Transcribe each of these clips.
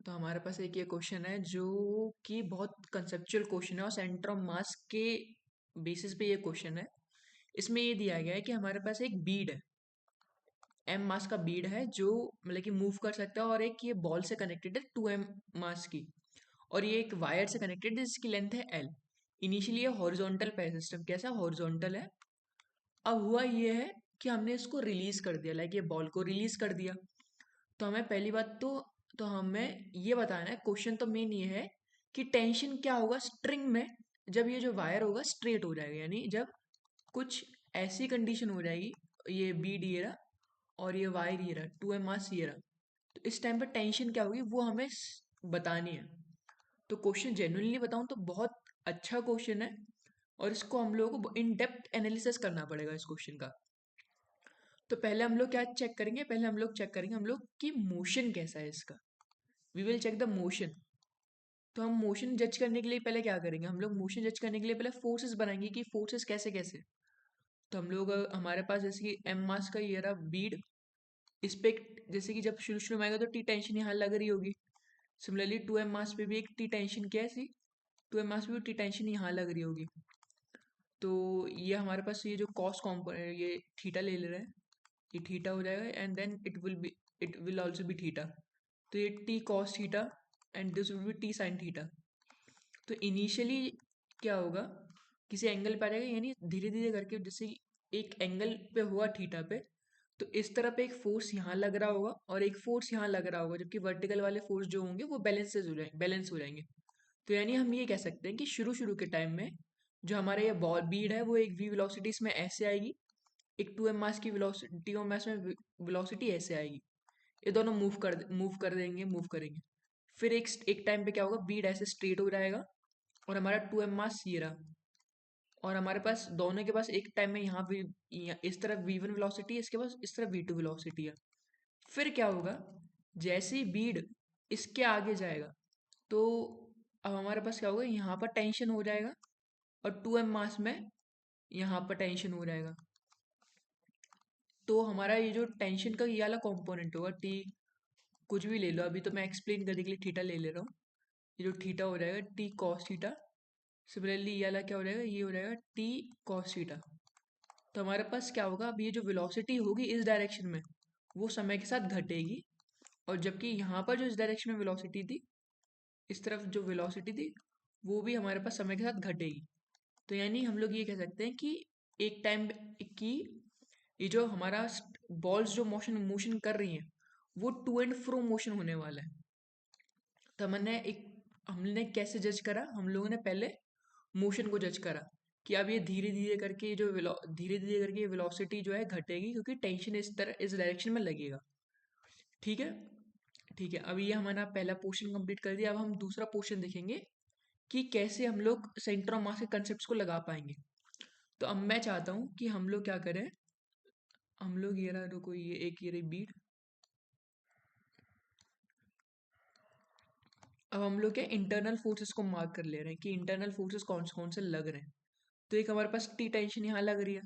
तो हमारे पास एक ये क्वेश्चन है जो कि बहुत कंसेप्चुअल क्वेश्चन है और सेंटर ऑफ मास के बेसिस पे ये क्वेश्चन है। इसमें ये दिया गया है कि हमारे पास एक बीड है, एम मास का बीड है जो मतलब कि मूव कर सकता है, और एक ये बॉल से कनेक्टेड है 2m मास की, और ये एक वायर से कनेक्टेड है जिसकी लेंथ है l। इनिशियली ये हॉरिजॉन्टल पैर सिस्टम, कैसा हॉरिजॉन्टल है। अब हुआ ये है कि हमने इसको रिलीज कर दिया, लाइक ये बॉल को रिलीज कर दिया। तो हमें पहली बात तो हमें ये बताना है, क्वेश्चन तो मेन ये है कि टेंशन क्या होगा स्ट्रिंग में जब ये जो वायर होगा स्ट्रेट हो जाएगा, यानी जब कुछ ऐसी कंडीशन हो जाएगी, ये बीड ये रहा और ये वायर ये रहा, 2m मास ये रहा, तो इस टाइम पर टेंशन क्या होगी वो हमें बतानी है। तो क्वेश्चन जेन्युइनली बताऊं तो बहुत अच्छा क्वेश्चन है, और इसको हम लोगों को इन डेप्थ एनालिसिस करना पड़ेगा इस क्वेश्चन का। तो पहले हम लोग क्या चेक करेंगे, पहले हम लोग चेक करेंगे हम लोग की मोशन कैसा है इसका। We will check the motion. तो हम मोशन जज करने के लिए पहले क्या करेंगे, हम लोग मोशन जज करने के लिए पहले फोर्सेस बनाएंगे कि फोर्सेस कैसे कैसे। तो हम लोग हमारे पास जैसे कि एम मास का ये रहा बीड, इस पे जैसे कि जब शुरू शुरू में आएगा तो टी टेंशन यहाँ लग रही होगी। सिमिलरली 2m मास पे भी एक टी टेंशन क्या है सी, 2m मास पे भी टी टेंशन यहाँ लग रही होगी। तो ये हमारे पास ये जो कॉस कॉम्पोनेंट ये थीटा ले रहे हैं, ये थीटा हो जाएगा, and then it will also be theta. तो ये T cos theta and this will be T sine theta. तो इनिशियली क्या होगा, किसी एंगल पे आ जाएगा, यानी धीरे धीरे करके जैसे एक एंगल पे हुआ थीटा पे, तो इस तरह पे एक फोर्स यहाँ लग रहा होगा और एक फोर्स यहाँ लग रहा होगा, जबकि वर्टिकल वाले फोर्स जो होंगे वो बैलेंस हो जाएंगे। तो यानी हम ये कह सकते हैं कि शुरू शुरू के टाइम में जो हमारा ये बॉल बीड है वो एक वी वेलोसिटी इसमें ऐसे आएगी, एक 2m मास की वेलोसिटी, टी मास में वेलोसिटी ऐसे आएगी। ये दोनों मूव करेंगे। फिर एक टाइम पे क्या होगा, बीड ऐसे स्ट्रेट हो जाएगा और हमारा 2m मास ये रहा, और हमारे पास दोनों के पास एक टाइम में यहाँ भी इस तरफ v1 वेलोसिटी है, इसके पास इस तरफ v2 वेलोसिटी है। फिर क्या होगा, जैसे ही बीड इसके आगे जाएगा तो अब हमारे पास क्या होगा, यहाँ पर टेंशन हो जाएगा और 2m मास में यहाँ पर टेंशन हो जाएगा। तो हमारा ये जो टेंशन का ये वाला कॉम्पोनेंट होगा टी, कुछ भी ले लो, अभी तो मैं एक्सप्लेन करने के लिए थीटा ले ले रहा हूँ। ये जो थीटा हो जाएगा टी कॉस थीटा। सिमिलरली ये वाला क्या हो जाएगा, ये हो जाएगा टी कॉस थीटा। तो हमारे पास क्या होगा, अब ये जो वेलोसिटी होगी इस डायरेक्शन में वो समय के साथ घटेगी, और जबकि यहाँ पर जो इस डायरेक्शन में वेलोसिटी थी, इस तरफ जो वेलोसिटी थी वो भी हमारे पास समय के साथ घटेगी। तो यानी हम लोग ये कह सकते हैं कि एक टाइम की ये जो हमारा बॉल्स जो मोशन मोशन कर रही हैं वो टू एंड फ्रो मोशन होने वाला है। तो हमने कैसे जज करा, हम लोगों ने पहले मोशन को जज करा कि अब ये धीरे धीरे करके धीरे धीरे करके ये वेलोसिटी जो है घटेगी, क्योंकि टेंशन इस तरह इस डायरेक्शन में लगेगा। ठीक है, ठीक है। अब ये हमारा पहला पोर्शन कंप्लीट कर दिया। अब हम दूसरा पोर्शन देखेंगे कि कैसे हम लोग सेंटर ऑफ मास के कंसेप्ट को लगा पाएंगे। तो अब मैं चाहता हूँ कि हम लोग क्या करें, हम लोग ये रहा, रुको, ये रही बीट। अब हम लोग क्या इंटरनल फोर्सेस को मार्क कर ले रहे हैं कि इंटरनल फोर्सेस कौन से लग रहे हैं। तो एक हमारे पास टी टेंशन यहाँ लग रही है,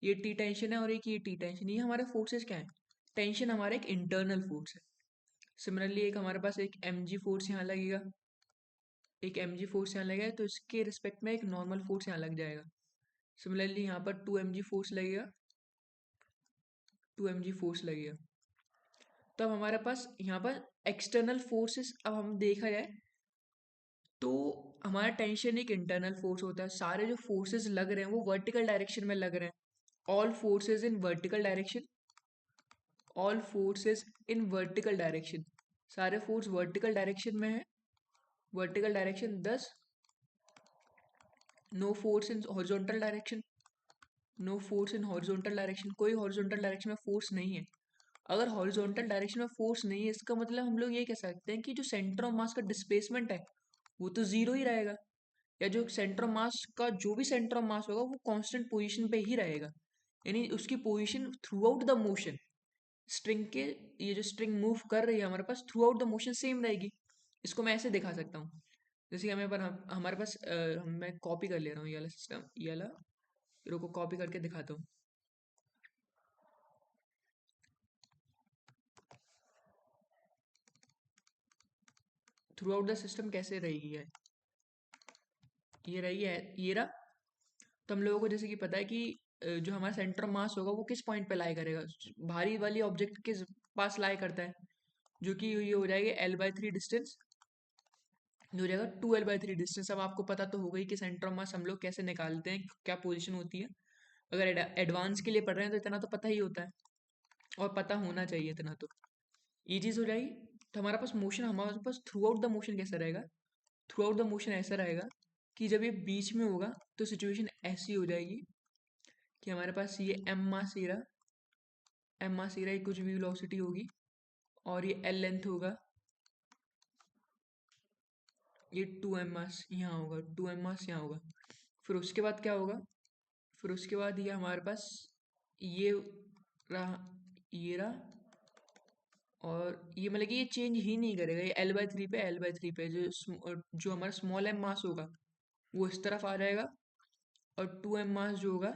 ये टी टेंशन है, और एक ये टी टेंशन। ये हमारे फोर्सेस क्या है, टेंशन हमारा एक इंटरनल फोर्स है। सिमिलरली एक हमारे पास एक एम जी फोर्स यहाँ लगेगा, एक एम जी फोर्स यहाँ लगेगा, तो इसके रिस्पेक्ट में एक नॉर्मल फोर्स यहाँ लग जाएगा। सिमिलरली यहाँ पर 2mg फोर्स लगेगा, 2mg फोर्स लगेगा। तब हमारे पास यहाँ पर एक्सटर्नल फोर्सेस, अब हम देखा जाए तो हमारा टेंशन एक इंटरनल फोर्स होता है। सारे जो फोर्सेस लग रहे हैं वो वर्टिकल डायरेक्शन में लग रहे हैं, all forces in vertical direction, all forces in vertical direction, सारे फोर्स वर्टिकल डायरेक्शन में है, vertical direction. Thus no force in horizontal direction, no force in horizontal direction, कोई हॉरिजॉन्टल डायरेक्शन में फोर्स नहीं है। अगर हॉरिजॉन्टल डायरेक्शन में force नहीं है, इसका मतलब हम लोग ये कह सकते हैं कि जो सेंटर ऑफ मास का डिस्प्लेसमेंट है वो तो जीरो ही रहेगा, या जो सेंटर ऑफ मास का जो भी सेंटर ऑफ मास होगा वो कांस्टेंट पोजीशन पे ही रहेगा, यानी उसकी position through out the motion, string के, ये जो स्ट्रिंग मूव कर रही है हमारे pass through out the motion same रहेगी। इसको मैं ऐसे दिखा सकता हूँ, जैसे कि हमारे पास मैं कॉपी कर ले रहा हूँ ये वाला सिस्टम, ये वाला, रुको कॉपी करके दिखाता हूँ। थ्रू आउट द सिस्टम कैसे रहेगी ये रही है, ये रहा। तो हम लोगों को जैसे कि पता है कि जो हमारा सेंटर ऑफ मास होगा वो किस पॉइंट पे लाई करेगा, भारी वाली ऑब्जेक्ट के पास लाई करता है, जो कि ये हो जाएगी L/3 डिस्टेंस, जो हो जाएगा 2L/3 डिस्टेंस। अब आपको पता तो होगा ही कि सेंटर ऑफ मास हम लोग कैसे निकालते हैं, क्या पोजीशन होती है। अगर एडवांस के लिए पढ़ रहे हैं तो इतना तो पता ही होता है, और पता होना चाहिए इतना तो। ये चीज़ हो जाएगी। तो हमारे पास मोशन, हमारे pass through out the motion कैसा रहेगा, थ्रू आउट द मोशन ऐसा रहेगा कि जब ये बीच में होगा तो सिचुएशन ऐसी हो जाएगी कि हमारे पास ये एम मास ई रहा कुछ भी वेलोसिटी होगी, और ये एल लेंथ होगा, ये 2m मास यहाँ होगा, 2m मास यहाँ होगा। फिर उसके बाद क्या होगा, फिर उसके बाद ये हमारे पास ये रहा, ये रहा, और ये मतलब कि ये चेंज ही नहीं करेगा, ये L/3 पे जो हमारा स्मॉल एम मास होगा वो इस तरफ आ जाएगा, और 2m मास जो होगा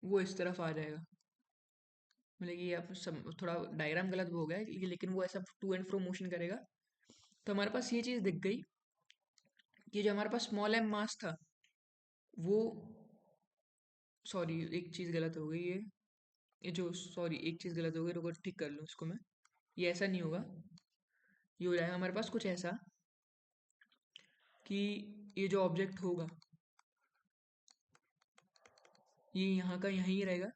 वो इस तरफ आ जाएगा। मतलब कि आप थोड़ा डायग्राम गलत हो गया है, लेकिन वो ऐसा टू एंड फ्रो मोशन करेगा। तो हमारे पास ये चीज़ दिख गई कि जो हमारे पास स्मॉल एम मास था वो, सॉरी एक चीज़ गलत हो गई, ये जो सॉरी एक चीज़ गलत हो गई, रुको ठीक कर लूँ इसको मैं। ये ऐसा नहीं होगा, ये हो जाएगा हमारे पास कुछ ऐसा कि ये जो ऑब्जेक्ट होगा ये यहाँ का यहीं रहेगा,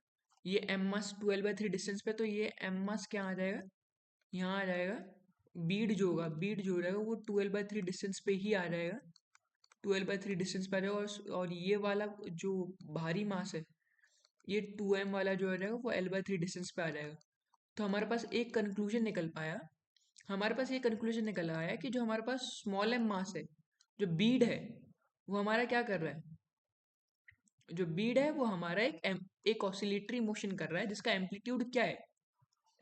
ये एम मास 2L/3 डिस्टेंस पे, तो ये एम मास क्या आ जाएगा, यहाँ आ जाएगा। बीड जो रहेगा वो 2L/3 डिस्टेंस पे ही आ जाएगा, 2L/3 डिस्टेंस पे आ जाएगा, और ये वाला जो भारी मास है ये 2m वाला जो आ जाएगा वो L/3 डिस्टेंस पे आ जाएगा। तो हमारे पास एक कंक्लूजन निकल पाया, हमारे पास ये कंक्लूजन निकल आया कि जो हमारे पास स्मॉल एम मास है, जो बीड है, वो हमारा क्या कर रहा है, जो बीड है वो हमारा एक ऑसिलेटरी मोशन कर रहा है, जिसका एम्पलीट्यूड क्या है,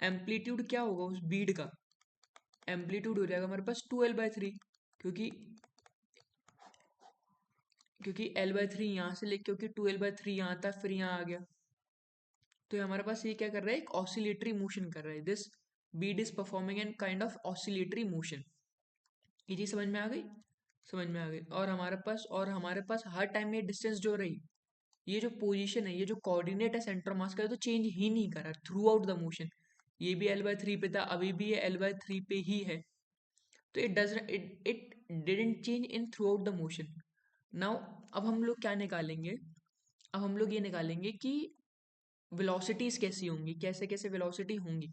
एम्पलीट्यूड क्या होगा उस बीड का, एम्पलीट्यूड हो जाएगा हमारे पास 2L/3, क्योंकि L/3 यहाँ से लेके, क्योंकि 2L/3 यहाँ था, फिर यहाँ आ गया। तो ये हमारे पास ये क्या कर रहा है, एक ऑसिलेटरी मोशन कर रहा है, this bead is performing an kind of oscillatory motion. ये चीज समझ में आ गई, समझ में आ गई। और हमारे पास हर टाइम ये डिस्टेंस जो रही, ये जो पोजीशन है, ये जो कोऑर्डिनेट है सेंटर मास का, ये तो चेंज ही नहीं करा थ्रू आउट द मोशन। ये भी L/3 पे था, अभी भी ये L/3 पे ही है। तो it didn't change in through out the motion. Now अब हम लोग क्या निकालेंगे, अब हम लोग ये निकालेंगे कि वेलोसिटीज कैसी होंगी, कैसे कैसे वेलोसिटी होंगी।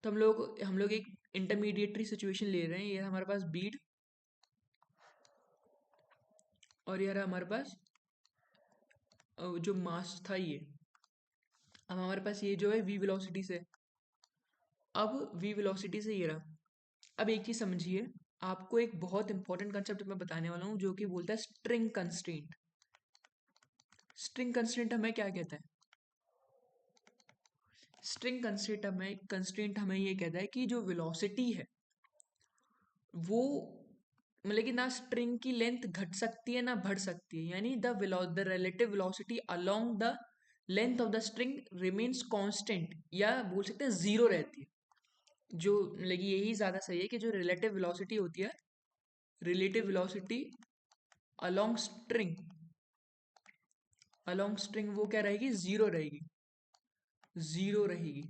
तो हम लोग एक इंटरमीडिएटरी सिचुएशन ले रहे हैं, ये हमारे पास बीड, और ये रहा हमारे पास जो मास था ये। अब हमारे पास ये जो है v वेलोसिटी से, अब v वेलोसिटी से ये रहा। अब एक चीज समझिए, आपको एक बहुत इंपॉर्टेंट कंसेप्ट मैं बताने वाला हूँ, जो कि बोलता है स्ट्रिंग कंस्ट्रेंट। स्ट्रिंग कंस्ट्रेंट हमें क्या कहता है, स्ट्रिंग कंस्ट्रेंट हमें ये कहता है कि जो वेलोसिटी है वो, मतलब कि ना स्ट्रिंग की लेंथ घट सकती है ना बढ़ सकती है, यानी the relative velocity along the length of the string remains constant, या बोल सकते हैं जीरो रहती है। जो मतलब कि यही ज्यादा सही है कि जो रिलेटिव वेलोसिटी होती है, रिलेटिव वेलोसिटी अलोंग स्ट्रिंग, वो क्या रहेगी, जीरो रहेगी, जीरो रहेगी।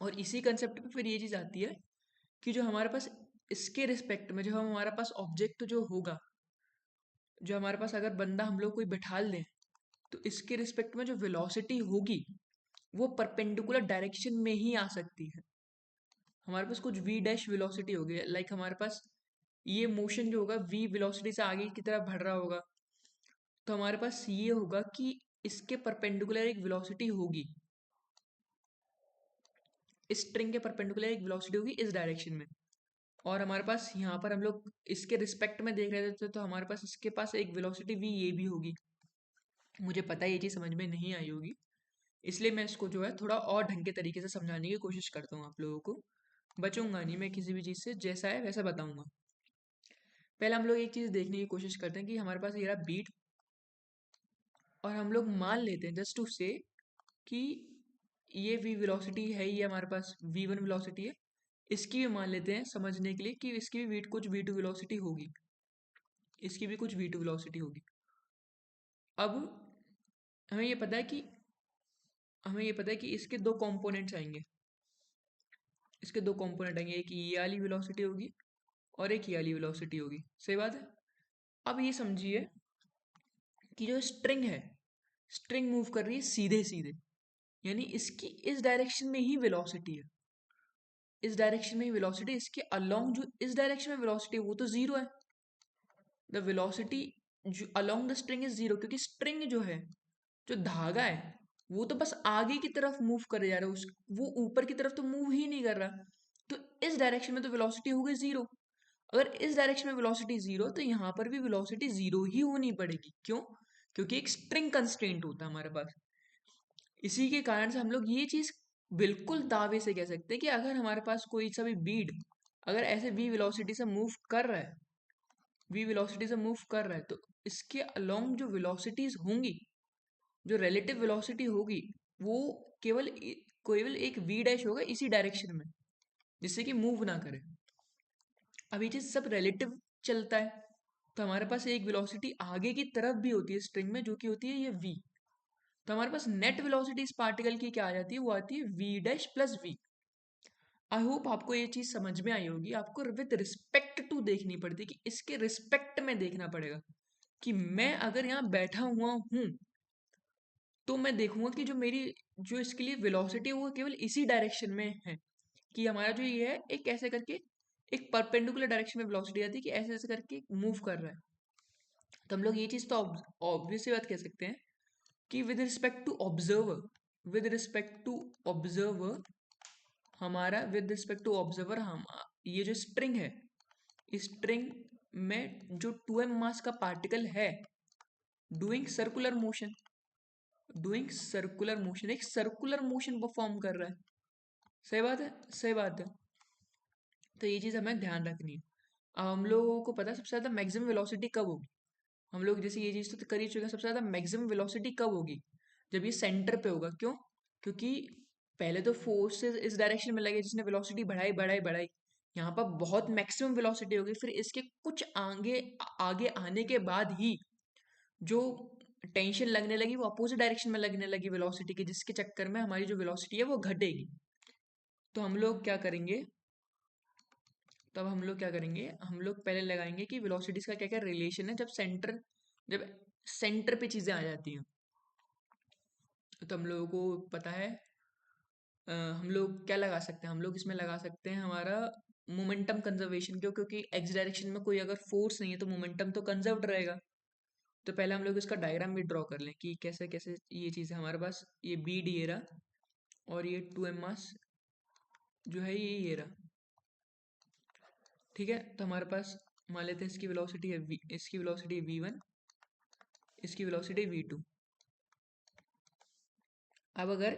और इसी कंसेप्ट पे फिर ये चीज आती है कि जो हमारे पास इसके रिस्पेक्ट में, जो हमारे पास ऑब्जेक्ट जो होगा, जो हमारे पास अगर बंदा हम लोग कोई बैठाल दें, तो इसके रिस्पेक्ट में जो वेलोसिटी होगी वो परपेंडिकुलर डायरेक्शन में ही आ सकती है। हमारे पास कुछ v डैश वेलोसिटी होगी, लाइक हमारे पास ये मोशन जो होगा v वेलोसिटी से आगे की तरफ बढ़ रहा होगा, तो हमारे पास ये होगा कि इसके परपेंडिकुलर एक वेलोसिटी होगी, इस स्ट्रिंग के परपेंडिकुलर एक वेलोसिटी होगी इस डायरेक्शन में। और हमारे पास यहाँ पर हम लोग इसके रिस्पेक्ट में देख रहे थे, तो हमारे पास इसके पास एक वेलोसिटी v ये भी होगी। मुझे पता है ये चीज़ समझ में नहीं आई होगी, इसलिए मैं इसको जो है थोड़ा और ढंग के तरीके से समझाने की कोशिश करता हूँ आप लोगों को। बचूंगा नहीं मैं किसी भी चीज़ से, जैसा है वैसा बताऊंगा। पहले हम लोग एक चीज़ देखने की कोशिश करते हैं कि हमारे पास ये रहा बीट, और हम लोग मान लेते हैं जस्ट टू से कि ये v वेलोसिटी है, ये हमारे पास v1 वेलोसिटी है, इसकी भी मान लेते हैं समझने के लिए कि इसकी भी कुछ v2 वेलोसिटी होगी, इसकी भी कुछ v2 वेलोसिटी होगी। अब हमें ये पता है कि इसके दो कंपोनेंट्स आएंगे, इसके दो कंपोनेंट आएंगे, एक ये वाली वेलोसिटी होगी और एक ये वाली वेलोसिटी होगी। सही बात है। अब ये समझिए कि जो स्ट्रिंग है, स्ट्रिंग मूव कर रही है सीधे सीधे, यानी इसकी इस डायरेक्शन में ही वेलोसिटी है, इस डायरेक्शन में ही वेलोसिटी, इसके अलोंग जो इस डायरेक्शन में वेलोसिटी है वो तो जीरो है। द वेलोसिटी जो along the string is zero, क्योंकि स्ट्रिंग जो है, जो धागा है, वो तो बस आगे की तरफ मूव करे जा रहा है, उस वो ऊपर की तरफ तो मूव ही नहीं कर रहा। तो इस डायरेक्शन में तो वेलोसिटी हो गई जीरो। अगर इस डायरेक्शन में वेलोसिटी जीरो, तो यहाँ पर भी वेलोसिटी जीरो ही होनी पड़ेगी। क्यों? क्योंकि एक स्ट्रिंग कंस्ट्रेंट होता है हमारे पास। इसी के कारण से हम लोग ये चीज बिल्कुल दावे से कह सकते हैं कि अगर हमारे पास कोई सा भी बीड अगर ऐसे v वेलोसिटी से मूव कर रहा है, v वेलोसिटी से मूव कर रहा है, तो इसके अलोंग जो वेलोसिटीज होंगी, जो रिलेटिव वेलोसिटी होगी, वो केवल केवल एक v डैश होगा इसी डायरेक्शन में, जिससे कि मूव ना करे। अब ये चीज सब रिलेटिव चलता है, तो हमारे पास एक वेलोसिटी आगे की तरफ भी होती है स्ट्रिंग में, जो कि होती है ये v। तो हमारे पास नेट वेलोसिटी इस पार्टिकल की क्या आ जाती है, वो आती है v dash plus v। I hope आपको ये चीज समझ में आई होगी। आपको विद रिस्पेक्ट टू देखनी पड़ती है, कि इसके रिस्पेक्ट में देखना पड़ेगा कि मैं अगर यहाँ बैठा हुआ हूँ तो मैं देखूंगा कि जो मेरी जो इसके लिए वेलोसिटी है वो केवल इसी डायरेक्शन में है, कि हमारा जो ये है एक ऐसे करके एक परपेंडिकुलर डायरेक्शन में वेलोसिटी आती है, कि ऐसे ऐसे करके मूव कर रहा है। तो हम लोग ये चीज तो ऑब्वियस बात कह सकते हैं कि विद रिस्पेक्ट टू ऑब्जर्वर हमारा विद रिस्पेक्ट टू ऑब्जर्वर हम ये जो स्ट्रिंग है, इस स्ट्रिंग में जो 2m मास का पार्टिकल है डूइंग सर्कुलर मोशन, एक सर्कुलर मोशन परफॉर्म कर रहा है। सही बात है, सही बात है। तो ये चीज हमें ध्यान रखनी है। अब हम लोगों को पता है सबसे ज्यादा मैक्सिमम वेलोसिटी कब होगी। हम लोग जैसे ये चीज तो कर ही चुके हैं, सबसे ज्यादा मैक्सिमम वेलोसिटी कब होगी, जब ये सेंटर पे होगा। क्यों? क्योंकि पहले तो फोर्सेस इस डायरेक्शन में लगे जिसने वेलोसिटी बढ़ाई बढ़ाई बढ़ाई, यहाँ पर बहुत मैक्सिमम वेलोसिटी होगी, फिर इसके कुछ आगे आगे आने के बाद ही जो टेंशन लगने लगी वो अपोजिट डायरेक्शन में लगने लगी वेलोसिटी के, जिसके चक्कर में हमारी जो वेलोसिटी है वो घटेगी। तो हम लोग क्या करेंगे, हम लोग पहले लगाएंगे कि वेलोसिटीज का क्या क्या रिलेशन है जब सेंटर पे चीजें आ जाती हैं। तो हम लोगों को पता है, हम लोग क्या लगा सकते हैं, हम लोग इसमें लगा सकते हैं हमारा मोमेंटम कंजर्वेशन। क्योंकि एक्स डायरेक्शन में कोई अगर फोर्स नहीं है तो मोमेंटम तो कंजर्व्ड रहेगा। तो पहले हम लोग इसका डायग्राम भी ड्रॉ कर लें कि कैसे कैसे ये चीज़ है। हमारे पास ये बी डी ये रहा, और ये 2m मास जो है ये रहा। ठीक है, तो हमारे पास मान लेते हैं इसकी वेलोसिटी है इसकी वेलोसिटी v1, इसकी वेलोसिटी v2। अब अगर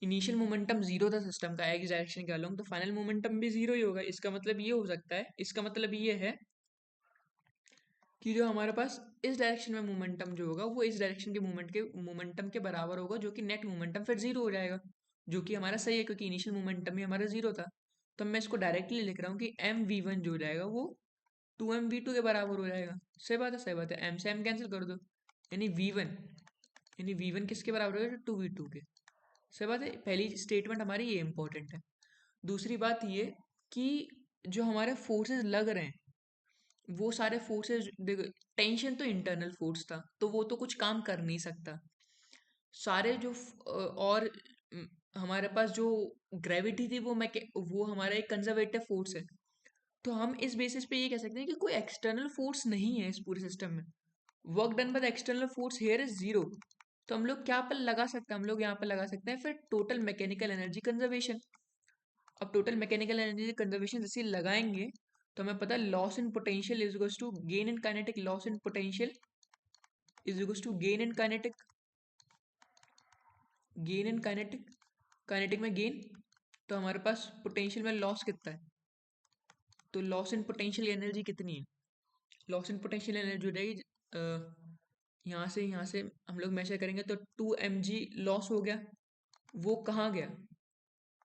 इनिशियल मोमेंटम जीरो था सिस्टम का एक्स डायरेक्शन के अलोंग, तो फाइनल मोमेंटम भी जीरो ही होगा। इसका मतलब ये हो सकता है, इसका मतलब ये है कि जो हमारे पास इस डायरेक्शन में मोमेंटम जो होगा वो इस डायरेक्शन के मोमेंटम के बराबर होगा, जो कि नेट मोमेंटम फिर जीरो हो जाएगा, जो कि हमारा सही है क्योंकि इनिशियल मोमेंटम ही हमारा जीरो था। तो मैं इसको डायरेक्टली लिख रहा हूँ कि एम वी वन जो हो जाएगा वो 2m v2 के बराबर हो जाएगा। सही बात है, सही बात है। एम से एम कैंसिल कर दो, यानी वी वन किसके बराबर होगा, 2v2 के। सही बात है, पहली स्टेटमेंट हमारी ये इंपॉर्टेंट है। दूसरी बात ये कि जो हमारे फोर्सेस लग रहे हैं वो सारे फोर्सेस, देखो टेंशन तो इंटरनल फोर्स था तो वो तो कुछ काम कर नहीं सकता। सारे जो और हमारे पास जो ग्रेविटी थी वो हमारा एक कंजर्वेटिव फोर्स है। तो हम इस बेसिस पे ये कह सकते हैं कि कोई एक्सटर्नल फोर्स नहीं है इस पूरे सिस्टम में। Work done by the external force here is zero. तो हम लोग क्या पर लगा सकते हैं, हम लोग यहाँ पर लगा सकते हैं फिर टोटल मैकेनिकल एनर्जी कंजर्वेशन। अब टोटल मैकेनिकल एनर्जी कंजर्वेशन जैसे लगाएंगे तो हमें पता है loss in potential is equals to gain in kinetic, loss in potential is equals to gain in kinetic, gain in kinetic, kinetic में गेन। तो हमारे पास पोटेंशियल में लॉस कितना है, तो लॉस इन पोटेंशियल एनर्जी कितनी है, लॉस इन पोटेंशियल एनर्जी हो जाएगी यहाँ से हम लोग मेजर करेंगे तो 2 mg लॉस हो गया। वो कहाँ गया,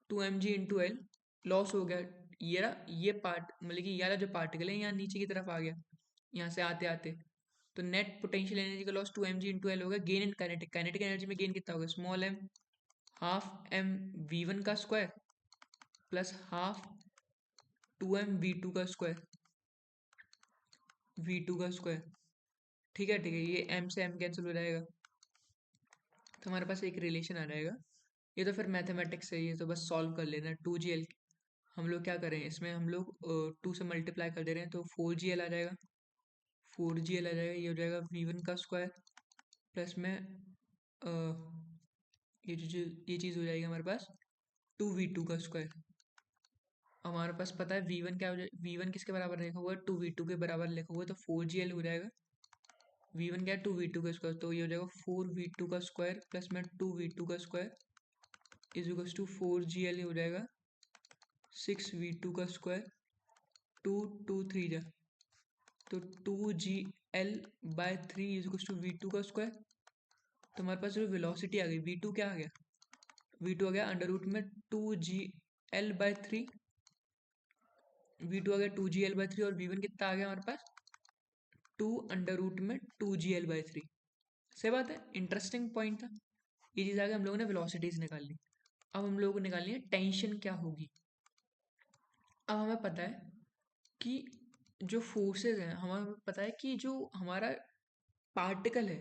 2 mg इंटू एल लॉस हो गया। ये पार्ट मतलब कि ये वाला जो पार्टिकल है यहाँ नीचे की तरफ आ गया, यहाँ से आते आते, तो नेट पोटेंशियल एनर्जी का लॉस 2mg/L होगा। Gain in kinetic, kinetic energy में गेन कितना होगा, small m half m v1 का square plus half 2m v2 का स्क्वायर, ठीक है, ये m से m कैंसिल हो जाएगा, तो हमारे पास एक रिलेशन आ जाएगा। ये तो फिर मैथमेटिक्स है, ये तो बस सॉल्व कर लेना। 2gl हम लोग क्या करें, इसमें हम लोग 2 से मल्टीप्लाई कर दे रहे हैं तो 4gl आ जाएगा, 4gl आ जाएगा। ये हो जाएगा v1 का स्क्वायर प्लस में ये चीज़ हो जाएगी हमारे पास 2v2 का स्क्वायर। हमारे पास पता है v1 क्या हो जाए, v1 किसके बराबर लिखा हुआ है, 2v2 के बराबर लिखा हुआ है, तो 4gl हो जाएगा। v1 क्या है, 2v2 का स्क्वायर, तो ये हो जाएगा 4v2 का स्क्वायर प्लस में 2v2 का square is equals to 4gl हो जाएगा 6v2 का स्क्वायर, 2 3 जा, तो 2gl/3 is equals to v2 का स्क्वायर। तो हमारे पास जो वेलोसिटी आ गई, v2 क्या आ गया, v2 आ गया अंडर रूट में 2gl/3, v2 आ गया 2gl/3 और v1 कितना आ गया हमारे पास 2 अंडर रूट में 2gl/3। सही बात है, इंटरेस्टिंग पॉइंट था। ये चीज़ आगे हम लोगों ने वेलोसिटीज निकाल ली। अब हम लोगों को निकालनी है टेंशन क्या होगी। अब हमें पता है कि जो फोर्सेस हैं, हमें पता है कि जो हमारा पार्टिकल है,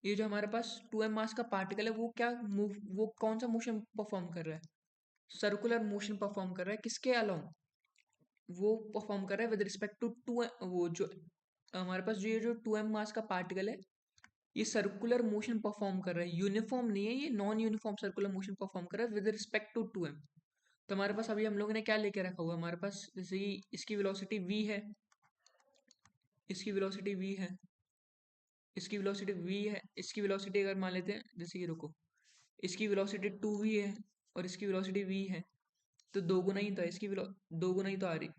ये जो हमारे पास 2m मास का पार्टिकल है, वो कौन सा मोशन परफॉर्म कर रहा है, सर्कुलर मोशन परफॉर्म कर रहा है। किसके अलोंग, वो परफॉर्म कर रहा है विद रिस्पेक्ट टू वो जो हमारे पास जो ये जो 2m मास का पार्टिकल है, ये सर्कुलर मोशन परफॉर्म कर रहा है, यूनिफॉर्म नहीं है, ये non uniform circular motion perform कर रहा है विद रिस्पेक्ट टू 2m। तो हमारे पास अभी हम लोगों ने क्या लेके रखा हुआ है, हमारे पास जैसे कि इसकी वेलोसिटी v है, इसकी वेलोसिटी v है, इसकी वेलोसिटी v है, इसकी वेलोसिटी अगर मान लेते हैं जैसे कि रुको, इसकी वेलोसिटी 2v है और इसकी वेलोसिटी v है, तो दो गुना ही तो है इसकी दो गुना ही तो आ रही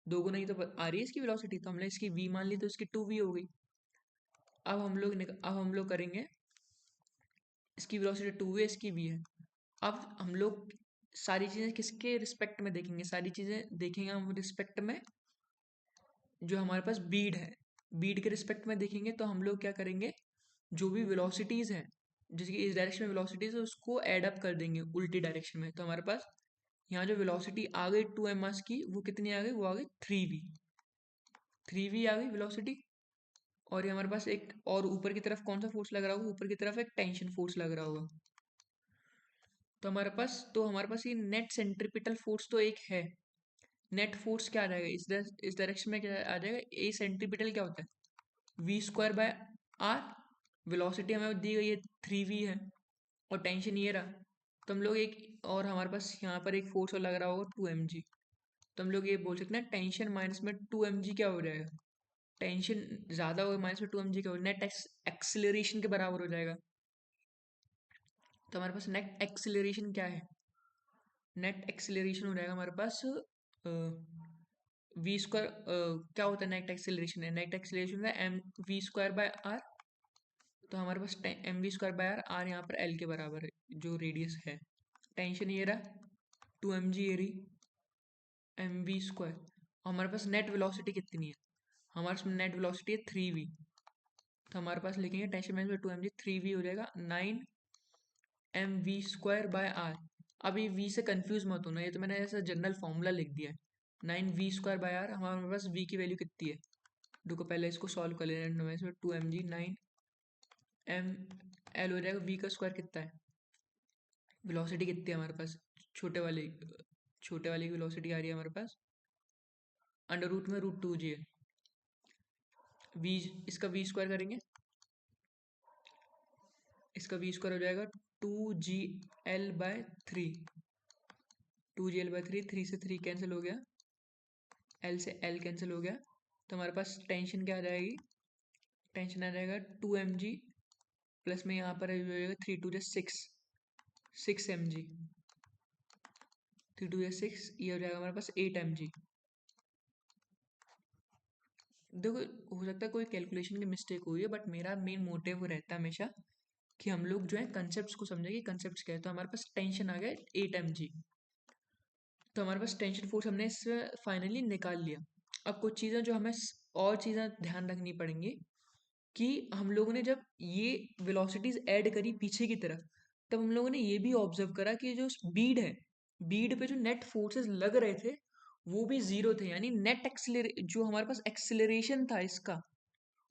दो गुना ही तो आ रही है इसकी वेलोसिटी, तो हमने इसकी v मान ली तो इसकी 2v हो गई। अब हम लोग करेंगे, इसकी वेलोसिटी 2v है, इसकी v है। अब हम लोग सारी चीज़ें किसके रिस्पेक्ट में देखेंगे, सारी चीज़ें देखेंगे हम रिस्पेक्ट में जो हमारे पास बीड है, बीड के रिस्पेक्ट में देखेंगे। तो हम लोग क्या करेंगे, जो भी वेलोसिटीज़ हैं, जैसे कि इस डायरेक्शन में वेलोसिटीज़ है, उसको ऐड अप कर देंगे उल्टी डायरेक्शन में। तो हमारे पास यहाँ जो वेलोसिटी आ गई 2m मास की, वो कितनी आ गई, वो आ गई 3v आ गई वेलोसिटी। और ये हमारे पास एक और ऊपर की तरफ कौन सा फोर्स लग रहा होगा, ऊपर की तरफ एक टेंशन फोर्स लग रहा होगा। तो हमारे पास ये नेट सेंट्रीपिटल फोर्स तो एक है। नेट फोर्स क्या आ जाएगा, इस डायरेक्शन में क्या आ जाएगा, ए सेंट्रीपिटल क्या होता है, v²/r। वेलोसिटी हमें दी गई है 3v है और टेंशन ये रहा। तो हम लोग एक और हमारे पास यहाँ पर एक फोर्स और लग रहा होगा 2mg। तो हम लोग ये बोल सकते हैं टेंशन माइनस में 2mg क्या हो जाएगा, टेंशन ज़्यादा होगा माइनस में 2mg क्या हो, नेट एक्सिलरेशन के बराबर हो जाएगा। तो हमारे पास नेट एक्सिलरेशन क्या है, नेट एक्सिलरेशन हो जाएगा हमारे पास v²। क्या होता है नेट एक्सिलरेशन, है नेट एक्सिलरेशन है mv²/r। तो हमारे पास mv²/r, r यहाँ पर l के बराबर है जो रेडियस है। टेंशन ये रहा 2mg ये रही mv²। हमारे पास नेट वेलोसिटी कितनी है, हमारे पास नेट वेलोसिटी है 3v। तो हमारे पास लिखेंगे टेंशन माइनस 2mg, 3v हो जाएगा 9mv²/r। अब ये v से कंफ्यूज मत होना, ये तो मैंने ऐसा जनरल फॉर्मूला लिख दिया है। 9v²/r, हमारे पास v की वैल्यू कितनी है, रुको पहले इसको सॉल्व कर लेना। 2mg 9m l हो जाएगा, v का स्क्वायर कितना है, वेलोसिटी कितनी है हमारे पास, छोटे वाले की वेलोसिटी आ रही है हमारे पास अंडर रूट में √2g है। v इसका v² करेंगे, इसका v² हो जाएगा 2gl/3, 2gl/3, 3 से 3 कैंसिल हो गया, l से l कैंसिल हो गया। तो हमारे पास टेंशन क्या आ जाएगी, टेंशन आ जाएगा 2mg प्लस में यहाँ पर हो जाएगा 3 2 6 6mg, 3 2 6, ये हो जाएगा हमारे पास 8mg। देखो हो सकता है कोई कैलकुलेशन की मिस्टेक हुई है, बट मेरा मेन मोटिव वो रहता है हमेशा कि हम लोग जो है कंसेप्ट को समझे कि कंसेप्ट क्या है। तो हमारे पास टेंशन आ गया 8mg। तो हमारे पास टेंशन फोर्स हमने इससे फाइनली निकाल लिया। अब कुछ चीज़ें जो हमें और चीज़ें ध्यान रखनी पड़ेंगी कि हम लोगों ने जब ये वेलोसिटीज ऐड करी पीछे की तरफ, तब हम लोगों ने ये भी ऑब्जर्व करा कि जो बीड है, बीड पे जो नेट फोर्सेस लग रहे थे वो भी जीरो थे, यानी नेट एक्सिलरे जो हमारे पास एक्सिलरेशन था इसका,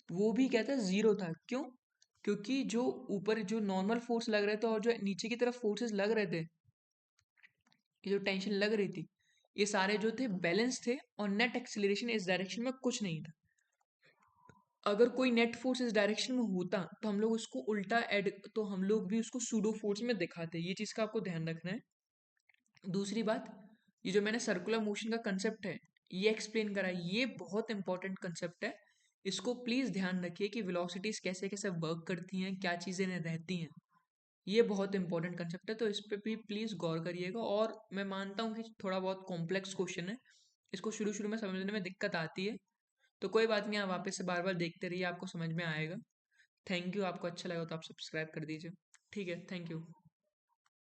वो भी क्या था, जीरो था। क्यों? क्योंकि जो ऊपर जो नॉर्मल फोर्स लग रहे थे और जो नीचे की तरफ फोर्सेस लग रहे थे, ये जो टेंशन लग रही थी, ये सारे जो थे बैलेंस थे और नेट एक्सिलरेशन इस डायरेक्शन में कुछ नहीं था। अगर कोई नेट फोर्स इस डायरेक्शन में होता तो हम लोग उसको उल्टा ऐड, तो हम लोग भी उसको सूडो फोर्स में दिखाते। ये चीज़ का आपको ध्यान रखना है। दूसरी बात, ये जो मैंने सर्कुलर मोशन का कंसेप्ट है ये एक्सप्लेन करा, ये बहुत इंपॉर्टेंट कंसेप्ट है। इसको प्लीज़ ध्यान रखिए कि वेलोसिटीज कैसे कैसे वर्क करती हैं, क्या चीज़ें रहती हैं। ये बहुत इंपॉर्टेंट कंसेप्ट है, तो इस पे भी प्लीज़ गौर करिएगा। और मैं मानता हूँ कि थोड़ा बहुत कॉम्प्लेक्स क्वेश्चन है, इसको शुरू शुरू में समझने में दिक्कत आती है, तो कोई बात नहीं, आप वापस से बार बार देखते रहिए, आपको समझ में आएगा। Thank you. आपको अच्छा लगा तो आप सब्सक्राइब कर दीजिए। ठीक है, थैंक यू।